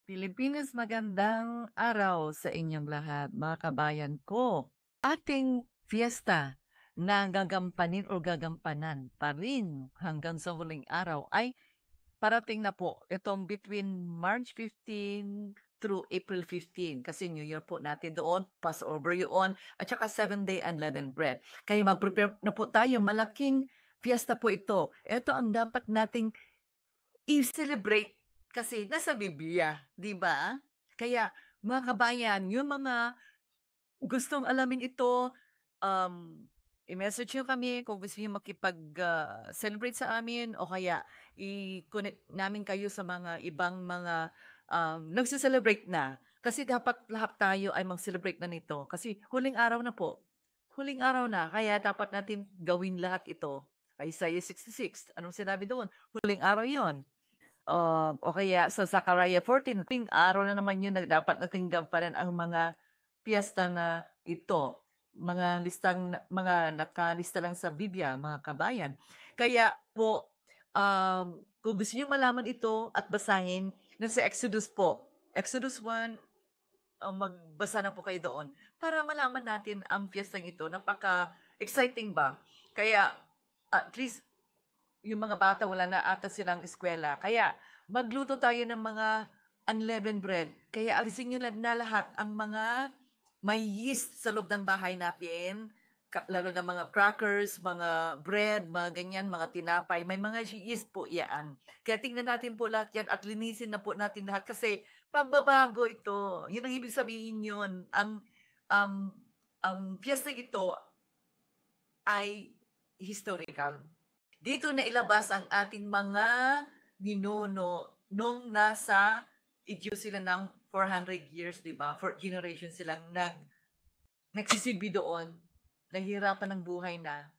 Pilipinas, magandang araw sa inyong lahat, mga kabayan ko. Ating fiesta na gagampanin o gagampanan pa rin hanggang sa huling araw ay parating na po. Itong between March 15 through April 15 kasi New Year po natin doon, Passover yun, at saka 7-day unleavened bread. Kaya mag-prepare na po tayo, malaking fiesta po ito. Ito ang dapat nating i-celebrate kasi nasa Biblia, 'di ba? Kaya mga kabayan, yung mga gustong alamin ito, um, i-message niyo kami kung gusto niyo celebrate sa amin o kaya i-connect namin kayo sa mga ibang mga, nagse-celebrate na. Kasi dapat lahat tayo ay mag-celebrate na nito kasi huling araw na po. Huling araw na kaya dapat natin gawin lahat ito. Isaiah 66, anong sinabi doon? Huling araw 'yon. O kaya sa Zechariah 14, araw na naman yun na dapat nating gampanan ang mga piyesta na ito. Mga nakalista lang sa Biblia, mga kabayan. Kaya po, kung gusto niyo malaman ito at basahin, nasa Exodus po. Exodus 1, magbasa na po kayo doon para malaman natin ang piyestang ito. Napaka-exciting ba? Kaya, at least yung mga bata wala na ata silang eskwela. Kaya magluto tayo ng mga unleavened bread. Kaya alisin niyo na lahat ang mga may yeast sa loob ng bahay natin. Lalo na mga crackers, mga bread, mga ganyan, mga tinapay. May mga yeast po yan. Kaya tingnan natin po lahat yan at linisin na po natin lahat kasi pagbabago ito. Yun ang ibig sabihin yun. Um, ang piyesta ito ay historical. Dito na ilabas ang ating mga ninuno nung nasa Egypt sila ng 400 years, di ba? For generation silang nagsisilbi doon, nahihirapan ng buhay na.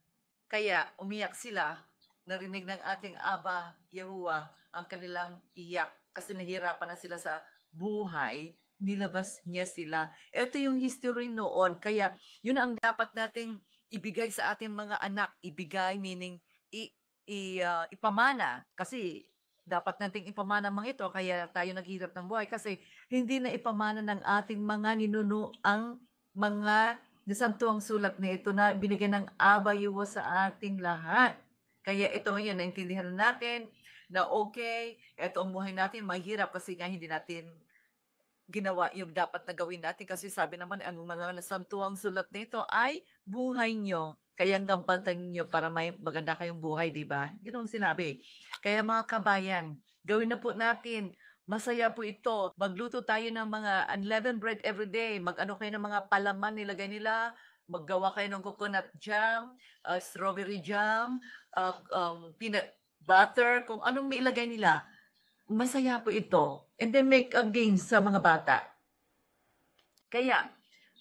Kaya umiyak sila, narinig ng ating Aba, Yahuwah, ang kanilang iyak kasi nahihirapan na sila sa buhay, nilabas niya sila. Ito yung history noon. Kaya yun ang dapat nating ibigay sa ating mga anak. Ibigay meaning ipamana kasi dapat nating ipamana mga ito kaya tayo naghirap ng buhay kasi hindi na ipamana ng ating mga ninuno ang mga nasantuang sulat na ito na binigyan ng abayuwa sa ating lahat. Kaya ito ngayon, naintindihan natin na okay, ito ang buhay natin, mahirap kasi nga hindi natin ginawa yung dapat na gawin natin kasi sabi naman ang mga nasantuang sulat nito ay buhay nyo. Kaya gampanan nyo para may maganda kayong buhay, di ba? Ganoon sinabi. Kaya mga kabayan, gawin na po natin. Masaya po ito. Magluto tayo ng mga unleavened bread every day. Mag-ano kayo ng mga palaman nilagay nila. Maggawa kayo ng coconut jam, strawberry jam, peanut butter, kung anong may ilagay nila. Masaya po ito. And then make a gains sa mga bata. Kaya,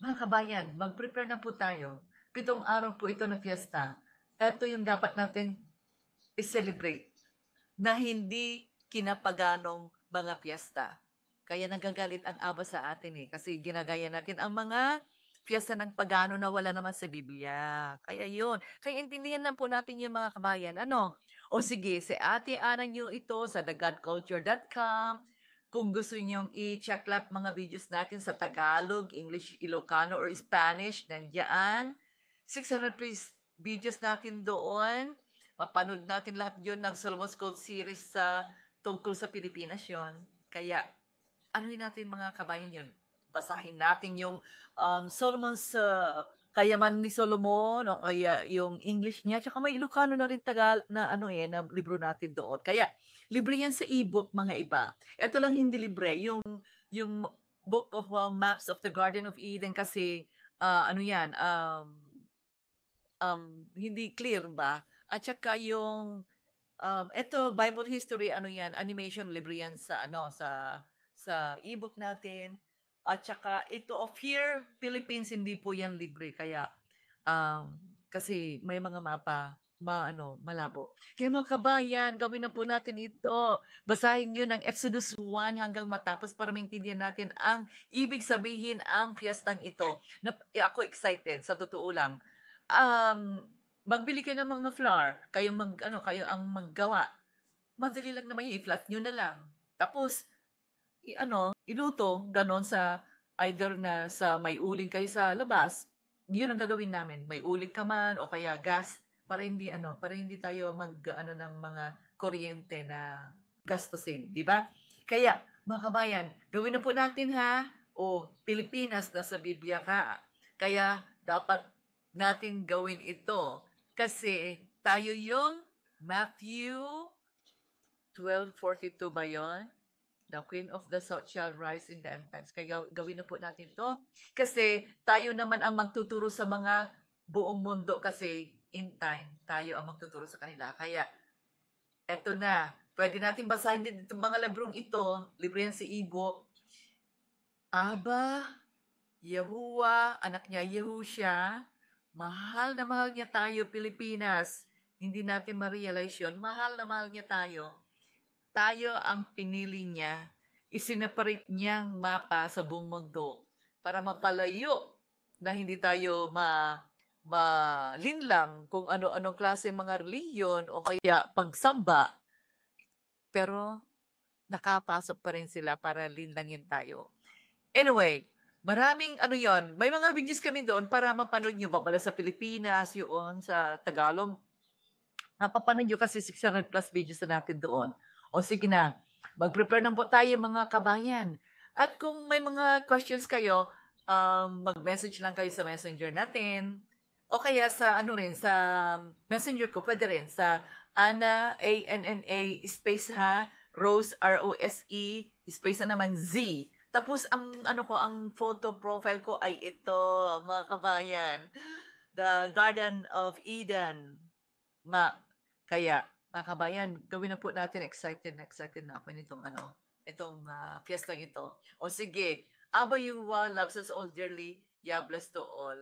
mga kabayan, mag-prepare na po tayo. 7 araw po ito na fiesta. Ito yung dapat natin i-celebrate na hindi kinapaganong mga fiesta. Kaya nagagalit ang Aba sa atin kasi ginagaya natin ang mga fiesta ng pagano na wala naman sa Biblia. Kaya yun. Kaya intindihan lang po natin yung mga kabayan. Ano? O sige, si Ate Ana nyo ito sa thegodculture.com. Kung gusto nyong i-check lahat mga videos natin sa Tagalog, English, Ilocano, or Spanish, nandiyan. 600 videos natin doon. Mapanood natin lahat yun ng Solomon's Gold series sa tungkol sa Pilipinas yon. Kaya, ano natin mga kabayan yun? Basahin natin yung Solomon's Kayaman ni Solomon o kaya yung English niya. Tsaka may Ilocano na rin Tagal na na libro natin doon. Kaya, libre yan sa ebook mga iba. Ito lang hindi libre. Yung Book of Maps of the Garden of Eden kasi ano yan, hindi clear ba? At saka yung eto Bible history ano yan, animation libre yan sa sa ebook natin. At saka ito of here Philippines hindi po yan libre kaya kasi may mga mapa malabo. Kaya mga kabayan, gawin na po natin ito. Basahin niyo ng Exodus 1 hanggang matapos para maintindihan natin ang ibig sabihin ang piyestang ito. Ako excited sa totoo lang. Magbili kayo ng mga flour, kayo ang maggawa. Madali lang naman yun, i-flat nyo na lang. Tapos, iluto, gano'n sa either na sa may uling kayo sa labas, yun ang gagawin namin. May uling ka man o kaya gas para hindi ano, para hindi tayo mag-ano ng mga kuryente na gastusin, 'di ba? Kaya mga kabayan, gawin na po natin ha. O Pilipinas, nasa Biblia ka. Kaya dapat natin gawin ito kasi tayo yung Matthew 12:42 ba yun? The Queen of the South shall rise in the end times. Kaya gawin na po natin to. Kasi tayo naman ang magtuturo sa mga buong mundo kasi in time, tayo ang magtuturo sa kanila. Kaya eto na, pwede natin basahin din itong mga librong ito. Libre yan si Ibo. Aba, Yahuwah, anak niya Yehusha, mahal na mahal niya tayo, Pilipinas. Hindi natin ma-realize yun. Mahal na mahal niya tayo. Tayo ang pinili niya. Isineparate niyang mapa sa buong mundo para mapalayo na hindi tayo malinlang kung ano-anong klase mga reliyon o kaya pagsamba. Pero nakapasok pa rin sila para linlangin tayo. Anyway, maraming ano yon. May mga videos kami doon para mapanood nyo ba pala sa Pilipinas, yun, sa Tagalog. Napapanood nyo kasi 600 plus videos na natin doon. O sige na, mag-prepare na po tayo mga kabayan. At kung may mga questions kayo, mag-message lang kayo sa messenger natin. O kaya sa ano rin, sa messenger ko, pwede rin sa Anna, A-N-N-A, space ha, Rose, R-O-S-E, space na naman Z. Tapos ang ano ko, ang photo profile ko ay ito, mga kabayan. The Garden of Eden. Kaya, mga kabayan, gawin na po natin, excited na ako nitong ano, itong fiesta ito. O sige, Abba Yuwa loves us all dearly. Yeah, bless to all.